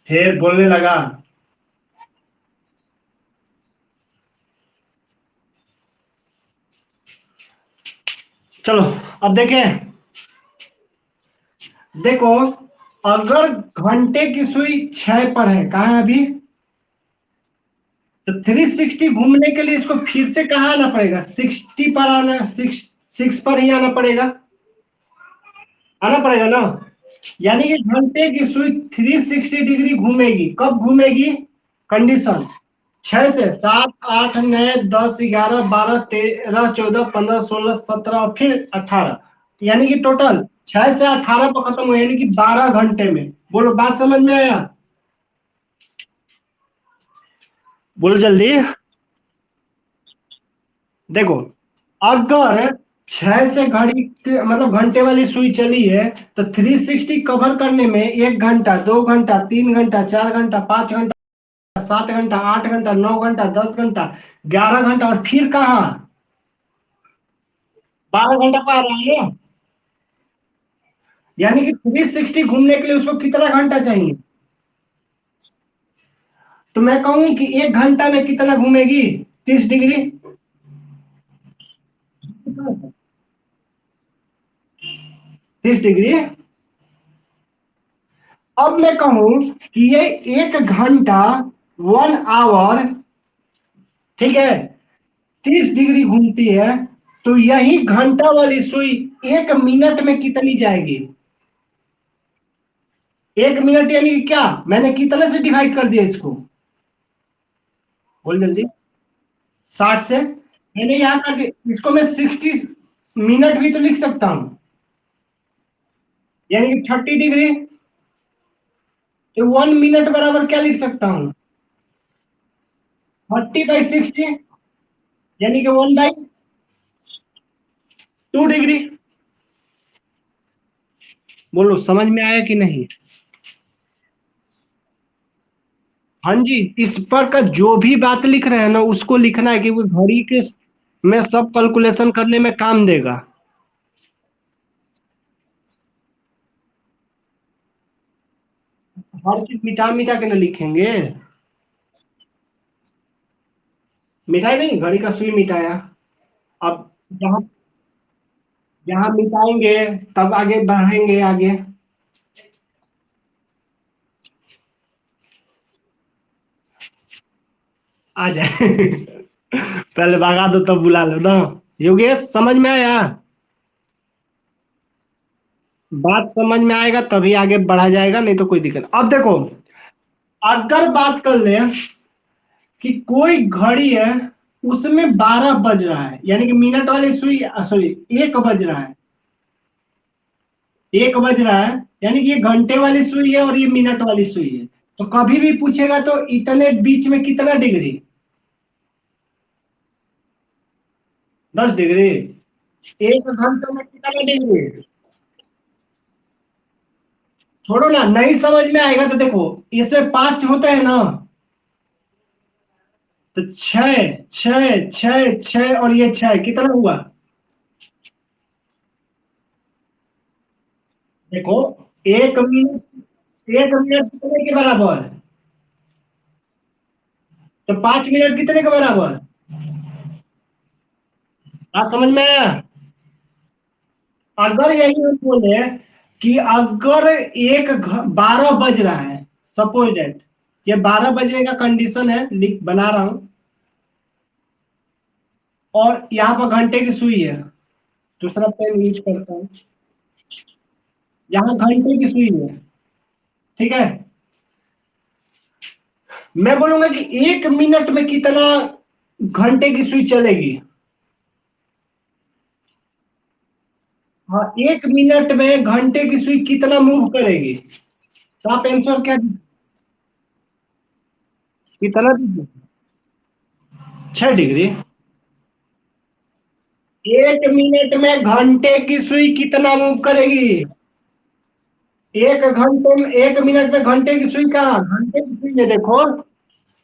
फिर बोलने लगा। चलो अब देखें। देखो अगर घंटे की सुई 6 पर है, कहा है अभी? तो 360 घूमने के लिए इसको फिर से कहाँ आना पड़ेगा? 60 पर आना, 6 पर ही आना पड़ेगा। आना पड़ेगा ना? यानी कि घंटे की सुई 360 डिग्री घूमेगी। कब घूमेगी? कंडीशन 6 से 7, 8, 9, 10, 11, 12, 13, 14, 15, 16, 17 और फिर 18, यानी कि टोटल 6 से 18 पर खत्म हो, यानी कि 12 घंटे में। बोलो बात समझ में आया? बोलो जल्दी। देखो, अगर 6 से मतलब घंटे वाली सुई चली है तो 360 कवर करने में 1 घंटा, 2 घंटा, 3 घंटा, 4 घंटा, 5 घंटा, 7 घंटा, 8 घंटा, 9 घंटा, 10 घंटा, 11 घंटा और फिर कहा 12 घंटा पा रहा है ना। यानी कि 360 घूमने के लिए उसको कितना घंटा चाहिए? तो मैं कहूं कि 1 घंटा में कितना घूमेगी? 30 डिग्री। 30 डिग्री। अब मैं कहूं कि ये 1 घंटा, 1 आवर, ठीक है, 30 डिग्री घूमती है, तो यही घंटा वाली सुई 1 मिनट में कितनी जाएगी? 1 मिनट यानी कि क्या, मैंने कितने से डिवाइड कर दिया इसको? बोल जल्दी। 60 से। मैंने यहां कर दिया इसको, मैं 60 मिनट भी तो लिख सकता हूं, यानी कि 30 डिग्री। तो 1 मिनट बराबर क्या लिख सकता हूं? 30/60, यानी कि 1/2 डिग्री। बोलो समझ में आया कि नहीं? हाँ जी, इस पर का जो भी बात लिख रहे हैं ना उसको लिखना है, क्योंकि घड़ी के में सब कैलकुलेशन करने में काम देगा। हर चीज मिटा मिटा के ना लिखेंगे। मिटाई नहीं, घड़ी का सुई मिटाया। अब जहां जहां मिटाएंगे तब आगे बढ़ेंगे आगे। आ जाए। पहले भगा दो तब बुला लो ना। योगेश समझ में आया? बात समझ में आएगा तभी आगे बढ़ा जाएगा, नहीं तो कोई दिक्कत। अब देखो, अगर बात कर ले कि कोई घड़ी है, उसमें 12 बज रहा है, यानी कि मिनट वाली सुई, सॉरी, 1 बज रहा है। 1 बज रहा है, यानी कि ये घंटे वाली सुई है और ये मिनट वाली सुई है। तो कभी भी पूछेगा तो इतने बीच में कितना डिग्री? 10 डिग्री। 1 घंटे में कितना डिग्री? छोड़ो ना, नहीं समझ में आएगा तो देखो, इसमें 5 होते हैं ना, तो 6, 6, 6, 6 और ये 6 कितना हुआ? देखो, 1 मिनट कितने के बराबर? तो 5 मिनट कितने के बराबर? बात समझ में आया? अगर यही हम बोले कि अगर 12 बज रहा है, सपोज दैट ये 12 बजने का कंडीशन है, लिख बना रहा हूं, और यहाँ पर घंटे की सुई है, दूसरा पेन यूज करता हूँ, यहाँ घंटे की सुई है, ठीक है। मैं बोलूंगा कि 1 मिनट में कितना घंटे की सुई चलेगी? हाँ, 1 मिनट में घंटे की सुई कितना मूव करेगी? तो आप आंसर क्या, कितना दीजिए? 6 डिग्री। 1 मिनट में घंटे की सुई कितना मूव करेगी? 1 मिनट में घंटे की सुई, कहाँ घंटे की सुई में देखो,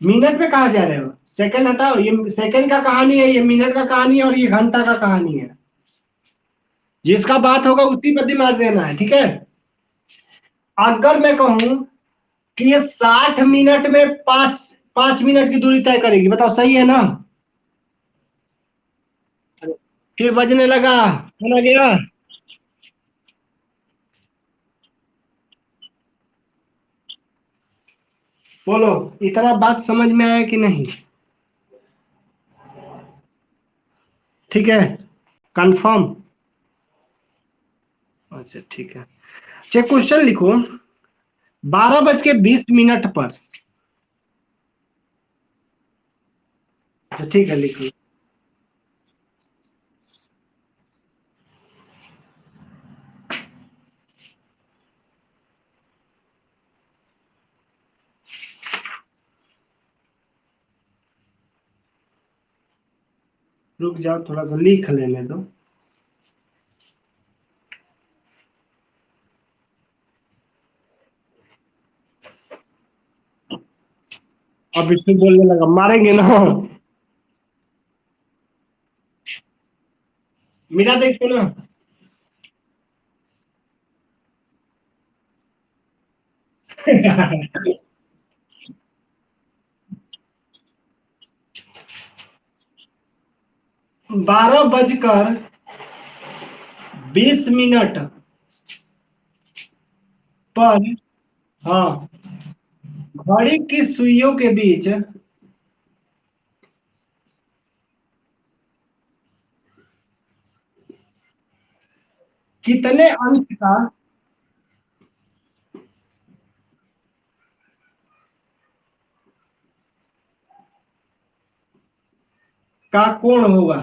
मिनट में कहा जा रहे हो? सेकंड हटाओ, ये सेकंड का कहानी है, ये मिनट का कहानी है और ये घंटा का कहानी है। जिसका बात होगा उसी पर दिमाग देना है, ठीक है। अगर मैं कहूं कि ये 60 मिनट में 5 5 मिनट की दूरी तय करेगी, बताओ सही है ना? फिर बजने लगा, सुना गया? बोलो, इतना बात समझ में आया कि नहीं? ठीक है, कंफर्म? अच्छा ठीक है। चेक क्वेश्चन लिखो। 12:20 पर। तो ठीक है, लिखिए। रुक जाओ, थोड़ा सा लिख लेने दो। अब इसमें बोलने लगा, मारेंगे ना। मिला दे इसको ना। 12:20 पर। हाँ, घड़ी की सुइयों के बीच कितने अंश का कोण होगा?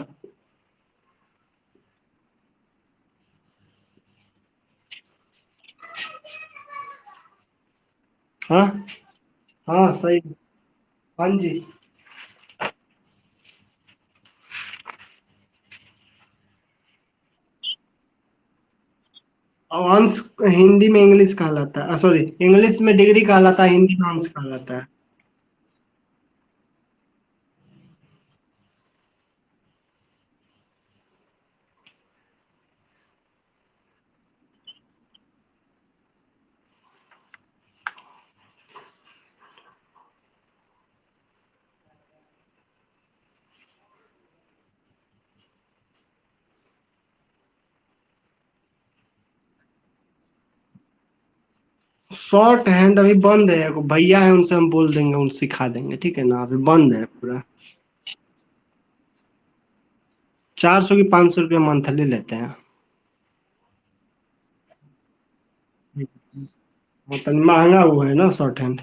हाँ हाँ, सही। हाँ जी। और अंश हिंदी में इंग्लिश कहलाता है, सॉरी, इंग्लिश में डिग्री कहलाता है, हिंदी में अंश कहलाता है। शॉर्ट हैंड अभी बंद है, एगो भैया है, उनसे हम बोल देंगे, उन सिखा देंगे, ठीक है ना? अभी बंद है पूरा। 400 की 500 रुपया मंथली लेते हैं। मतलब महंगा हुआ है ना शॉर्ट हैंड।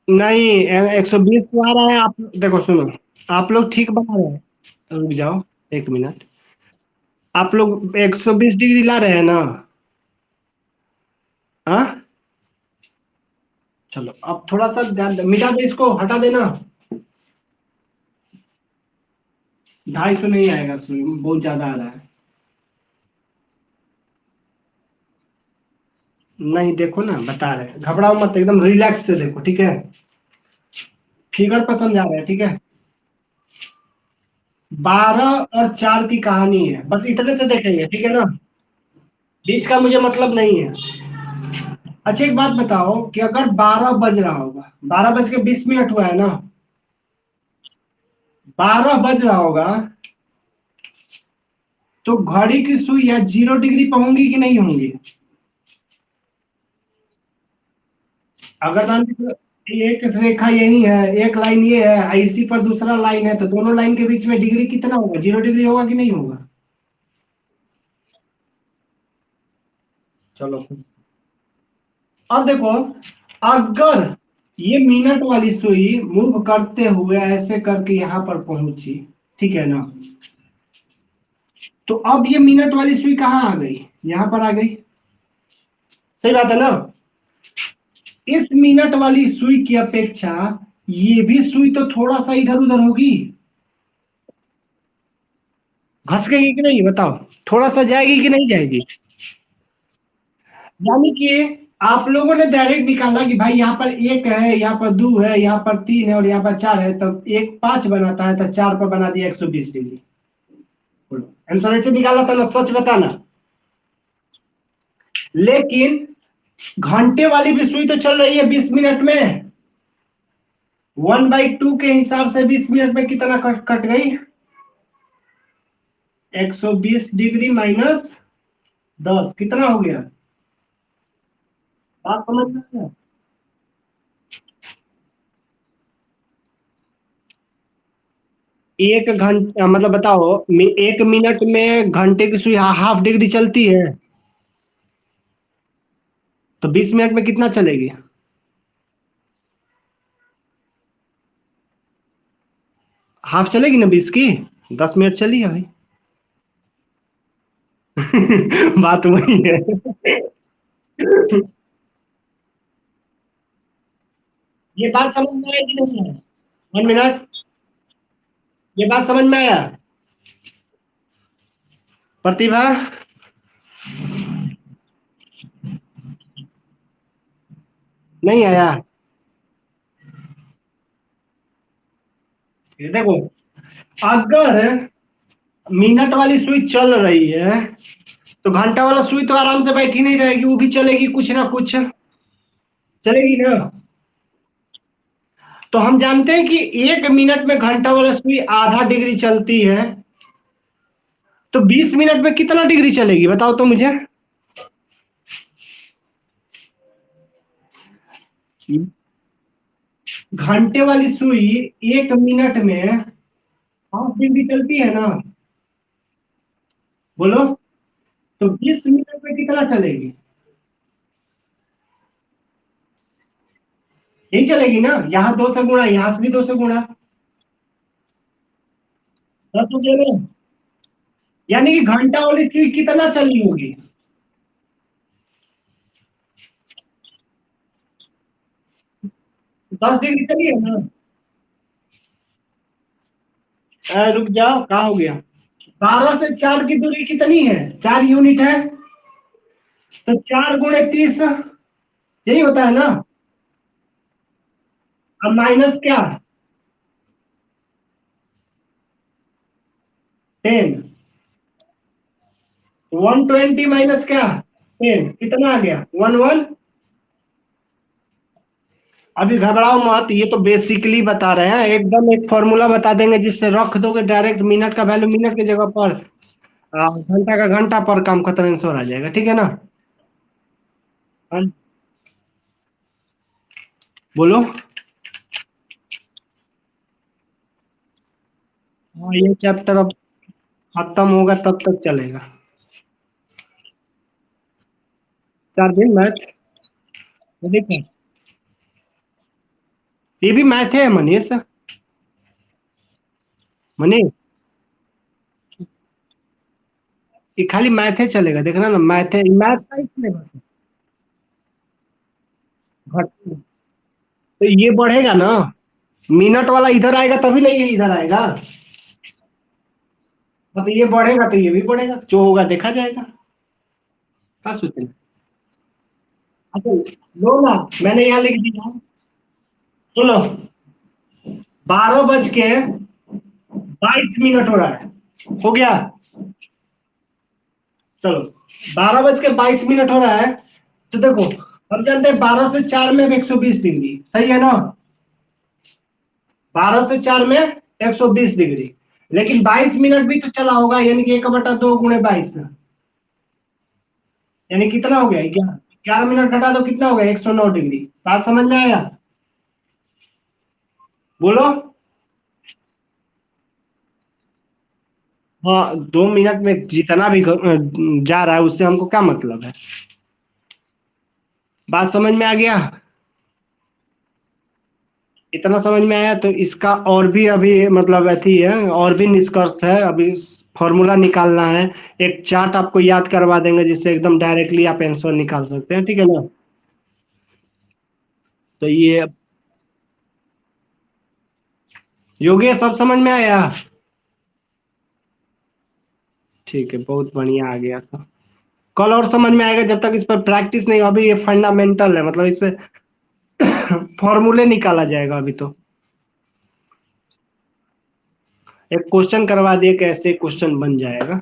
नहीं, 120 को आ रहा है। आप देखो, सुनो, आप लोग ठीक बता रहे हैं। रुक जाओ 1 मिनट। आप लोग 120 डिग्री ला रहे हैं ना? हाँ, चलो अब थोड़ा सा ध्यान मिटा दे, इसको हटा देना। 250 नहीं आएगा, बहुत ज्यादा आ रहा है। नहीं, देखो ना, बता रहे हैं, घबराओ मत, एकदम रिलैक्स से देखो, ठीक है? फिगर पर समझा रहे हैं, ठीक है? 12 और 4 की कहानी है, बस इतने से देखेंगे, ठीक है ना? बीच का मुझे मतलब नहीं है। अच्छा, एक बात बताओ कि अगर 12 बज रहा होगा, 12:20 हुआ है ना, 12 बज रहा होगा, तो घड़ी की सुई या 0 डिग्री पे होंगी कि नहीं होंगी? अगर मान लीजिए एक रेखा यही है, एक लाइन ये है, इसी पर दूसरा लाइन है, तो दोनों लाइन के बीच में डिग्री कितना होगा? 0 डिग्री होगा कि नहीं होगा? चलो, अब देखो, अगर ये मिनट वाली सुई मूव करते हुए ऐसे करके यहां पर पहुंची, ठीक है ना? तो अब ये मिनट वाली सुई कहाँ आ गई? यहां पर आ गई। सही बात है ना? इस मिनट वाली सुई की अपेक्षा ये भी सुई तो थोड़ा सा इधर उधर होगी। घसकेगी कि नहीं, बताओ? थोड़ा सा जाएगी कि नहीं जाएगी? यानी कि आप लोगों ने डायरेक्ट निकाला कि भाई यहाँ पर एक है, यहाँ पर दो है, यहाँ पर तीन है और यहाँ पर चार है, तब एक 5 बनाता है, तो 4 पर बना दिया 120 डिग्री। बोलो, आंसर ऐसे निकाला था ना? सच बताना। लेकिन घंटे वाली भी सुई तो चल रही है 20 मिनट में। 1/2 के हिसाब से 20 मिनट में कितना कट गई? 120 डिग्री माइनस 10 कितना हो गया? बात समझ में आया? एक घंटा मतलब बताओ, 1 मिनट में घंटे की सुई हाफ डिग्री चलती है, तो 20 मिनट में कितना चलेगी? हाफ चलेगी ना 20 की। 10 मिनट चली है भाई। बात वही है। ये बात समझ में आया कि नहीं है? 1 मिनट। ये बात समझ में आया? प्रतिभा। नहीं आया? ये देखो, अगर मिनट वाली सुई चल रही है, तो घंटा वाला सुई तो आराम से बैठी नहीं रहेगी, वो भी चलेगी कुछ ना कुछ। चलेगी ना? तो हम जानते हैं कि 1 मिनट में घंटा वाला सुई आधा डिग्री चलती है, तो 20 मिनट में कितना डिग्री चलेगी बताओ तो मुझे। घंटे वाली सुई 1 मिनट में हाफ डिग्री चलती है ना? बोलो। तो 20 मिनट में कितना चलेगी? यही चलेगी ना, यहाँ 2 से गुणा, यहाँ से भी 2 से गुणा। 10 हो गया ना? यानी कि घंटा वाली सुई कितना चली होगी? 10 डिग्री चली है ना? रुक जाओ, कहाँ हो गया? 12 से 4 की दूरी कितनी है? 4 यूनिट है। तो 4 × 30, यही होता है ना? अब माइनस क्या? 10। 120 माइनस क्या? 10, कितना आ गया? 11। अभी घबराओ मत, ये तो बेसिकली बता रहे हैं, एकदम एक फॉर्मूला बता देंगे जिससे रख दोगे डायरेक्ट, मिनट का वैल्यू मिनट की जगह पर, घंटा का घंटा पर, काम खत्म, आंसर आ जाएगा, ठीक है ना? हाँ, बोलो। हाँ, ये चैप्टर अब खत्म होगा तब तक चलेगा। 4 दिन मैथ। देखो, ये भी मैथ है मनीष। मनीष, ये खाली मैथ है चलेगा, देखना ना, मैथ है, मैथ का ही सिलेबस है। घट- तो ये बढ़ेगा ना, मिनट वाला इधर आएगा तभी नहीं, ये इधर आएगा। हाँ, तो ये बढ़ेगा तो ये भी बढ़ेगा, जो होगा देखा जाएगा। क्या सोचते हैं? अच्छा, लो ना, मैंने यहाँ लिख दिया। सुनो, 12 बज के 22 मिनट हो रहा है, हो गया? चलो, 12 बज के 22 मिनट हो रहा है, तो देखो, हम जानते हैं 12 से 4 में 120 डिग्री, सही है ना? 12 से 4 में 120 डिग्री, लेकिन 22 मिनट भी तो चला होगा, यानी कि 1/2 × 22, यानी कितना हो गया? 11 11 मिनट घटा दो, कितना हो गया? 109 डिग्री। बात समझ में आया? बोलो। हाँ, 2 मिनट में जितना भी जा रहा है उससे हमको क्या मतलब है? बात समझ में आ गया? इतना समझ में आया तो इसका और भी अभी मतलब अथी है, और भी निष्कर्ष है, अभी फॉर्मूला निकालना है। एक चार्ट आपको याद करवा देंगे जिससे एकदम डायरेक्टली आप आंसर निकाल सकते हैं, ठीक है ना? तो ये योगेश सब समझ में आया? ठीक है, बहुत बढ़िया आ गया था। कल और समझ में आएगा, जब तक इस पर प्रैक्टिस नहीं हो, अभी ये फंडामेंटल है, मतलब इससे फॉर्मूले निकाला जाएगा अभी तो। एक क्वेश्चन करवा दिए, कैसे क्वेश्चन बन जाएगा।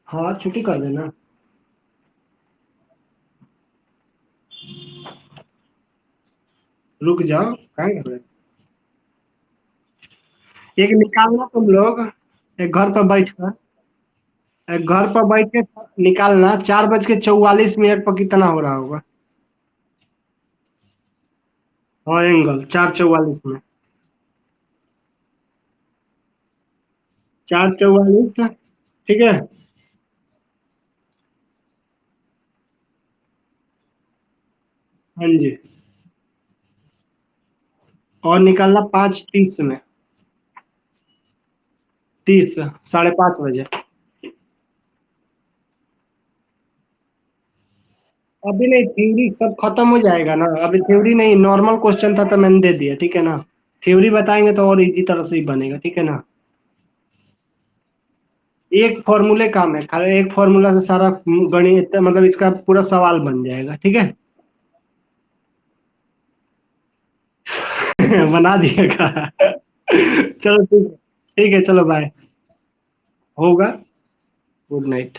हाँ, छुट्टी कर देना। रुक जाओ, कहाँ कर रहे? एक निकालना तुम लोग, एक घर पर बैठ कर, एक घर पर बैठ के निकालना, 4 बज के 44 मिनट पर कितना हो रहा होगा? हाँ एंगल 444 में। 444। ठीक है। हाँ जी। और निकालना 5:30 में। 30, 5:30 बजे। अभी नहीं, थ्योरी सब खत्म हो जाएगा ना, अभी थ्योरी नहीं, नॉर्मल क्वेश्चन था तो मैंने दे दिया, ठीक है ना। थ्योरी बताएंगे तो और इजी तरह से ही बनेगा, ठीक है ना। एक फॉर्मूले काम है, खाली एक फॉर्मूला से सारा गणित, मतलब इसका पूरा सवाल बन जाएगा, ठीक है। बना दिएगा। चलो ठीक है। ठीक है, चलो बाय। होगा। Good night.